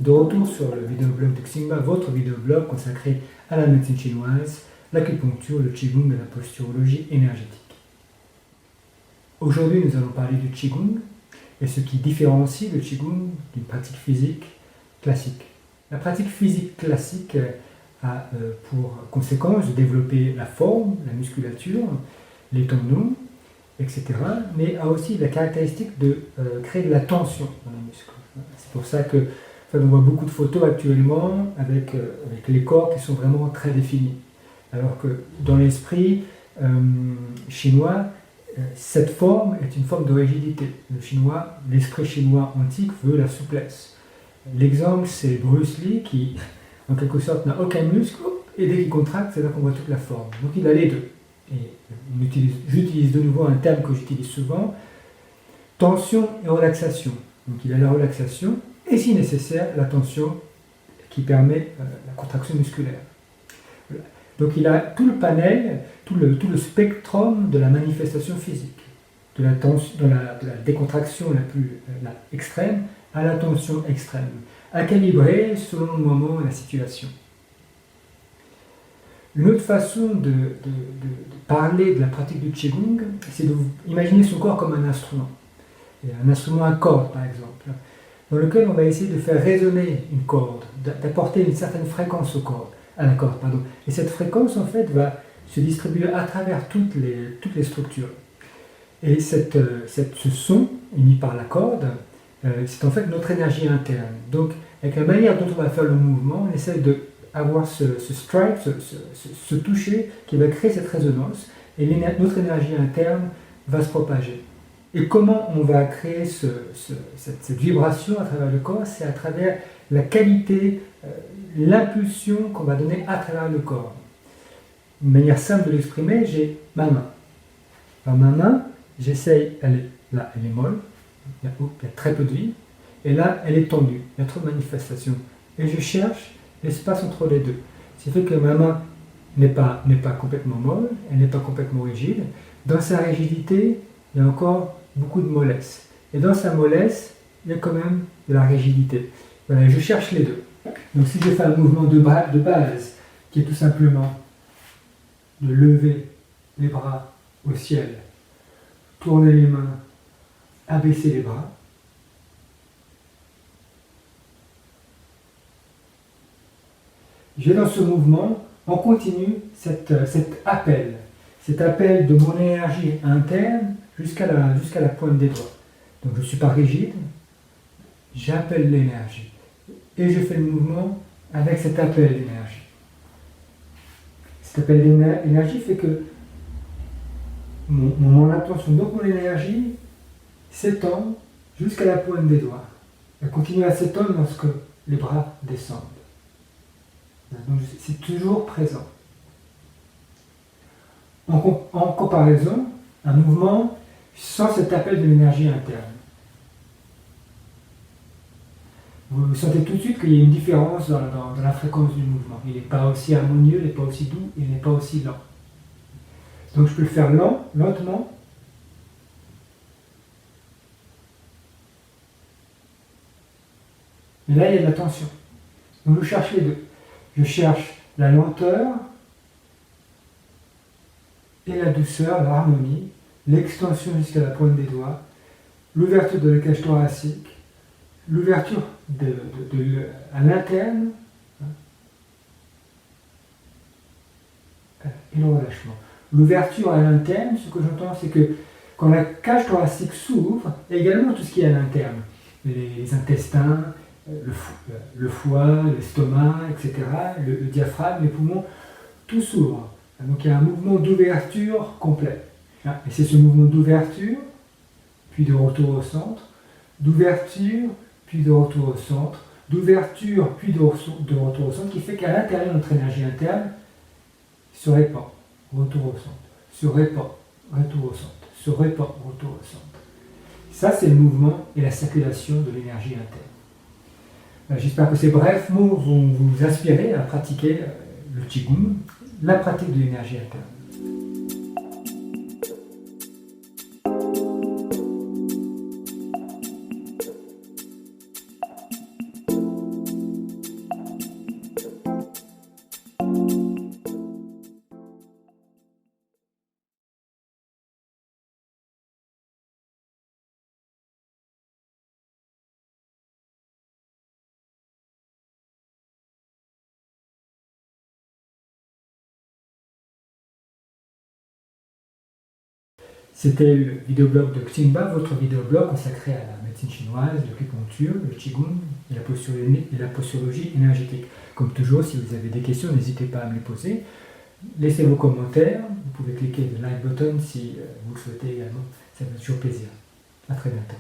de retour sur le vidéoblog de Xingma, votre vidéoblog consacré à la médecine chinoise, l'acupuncture, le qigong et la posturologie énergétique. Aujourd'hui, nous allons parler du qigong et ce qui différencie le qigong d'une pratique physique classique. La pratique physique classique a pour conséquence de développer la forme, la musculature, les tendons, etc., mais a aussi la caractéristique de créer de la tension dans les muscles. C'est pour ça que on voit beaucoup de photos actuellement avec les corps qui sont vraiment très définis. Alors que dans l'esprit chinois, cette forme est une forme de rigidité. L'esprit chinois antique veut la souplesse. L'exemple, c'est Bruce Lee qui, en quelque sorte, n'a aucun muscle, et dès qu'il contracte, c'est là qu'on voit toute la forme. Donc il a les deux. Et j'utilise de nouveau un terme que j'utilise souvent, tension et relaxation. Donc il a la relaxation, et si nécessaire, la tension qui permet la contraction musculaire. Voilà. Donc il a tout le panel, tout le spectrum de la manifestation physique, de la décontraction la plus extrême à la tension extrême, à calibrer selon le moment et la situation. Une autre façon de parler de la pratique du qigong, c'est d'imaginer son corps comme un instrument. Et un instrument à cordes, par exemple, dans lequel on va essayer de faire résonner une corde, d'apporter une certaine fréquence à la corde. Et cette fréquence, en fait, va se distribuer à travers toutes les structures. Et ce son émis par la corde, c'est en fait notre énergie interne. Donc, avec la manière dont on va faire le mouvement, on essaie d'avoir ce strike, ce toucher qui va créer cette résonance, et notre énergie interne va se propager. Et comment on va créer cette vibration à travers le corps? C'est à travers la qualité, l'impulsion qu'on va donner à travers le corps. Une manière simple de l'exprimer, j'ai ma main. Alors ma main, j'essaye, là elle est molle, il y a très peu de vie, et là elle est tendue, il y a trop de manifestations. Et je cherche l'espace entre les deux. Ce qui fait que ma main n'est pas complètement molle, elle n'est pas complètement rigide. Dans sa rigidité, il y a encore beaucoup de mollesse. Et dans sa mollesse, il y a quand même de la rigidité. Voilà, je cherche les deux. Donc si je fais un mouvement de base, qui est tout simplement de lever les bras au ciel, tourner les mains, abaisser les bras, j'ai dans ce mouvement, on continue cet appel de mon énergie interne jusqu'à la pointe des doigts. Donc je ne suis pas rigide, j'appelle l'énergie. Et je fais le mouvement avec cet appel d'énergie. Cet appel d'énergie fait que mon intention, donc mon énergie, s'étend jusqu'à la pointe des doigts. Elle continue à s'étendre lorsque les bras descendent. Donc c'est toujours présent. En comparaison, un mouvement sans cet appel de l'énergie interne. Vous sentez tout de suite qu'il y a une différence dans la fréquence du mouvement. Il n'est pas aussi harmonieux, il n'est pas aussi doux, il n'est pas aussi lent. Donc je peux le faire lentement. Et là, il y a de la tension. Donc je cherche les deux. Je cherche la lenteur et la douceur, l'harmonie, l'extension jusqu'à la pointe des doigts, l'ouverture de la cage thoracique, l'ouverture à l'interne et le relâchement. L'ouverture à l'interne, ce que j'entends, c'est que quand la cage thoracique s'ouvre, également tout ce qui est à l'interne, les intestins, le foie, l'estomac, etc., le diaphragme, les poumons, tout s'ouvre. Donc il y a un mouvement d'ouverture complet. Et c'est ce mouvement d'ouverture, puis de retour au centre, d'ouverture, puis de retour au centre, d'ouverture, puis de retour au centre, qui fait qu'à l'intérieur, notre énergie interne se répand, retour au centre, se répand, retour au centre, se répand, retour au centre. Ça, c'est le mouvement et la circulation de l'énergie interne. J'espère que ces brefs mots vont vous inspirer à pratiquer le qigong, la pratique de l'énergie interne. C'était le vidéoblog de Xingba, votre vidéoblog consacré à la médecine chinoise, l'acupuncture, le qigong et la posturologie énergétique. Comme toujours, si vous avez des questions, n'hésitez pas à me les poser. Laissez vos commentaires, vous pouvez cliquer le like button si vous le souhaitez également. Ça me fait toujours plaisir. À très bientôt.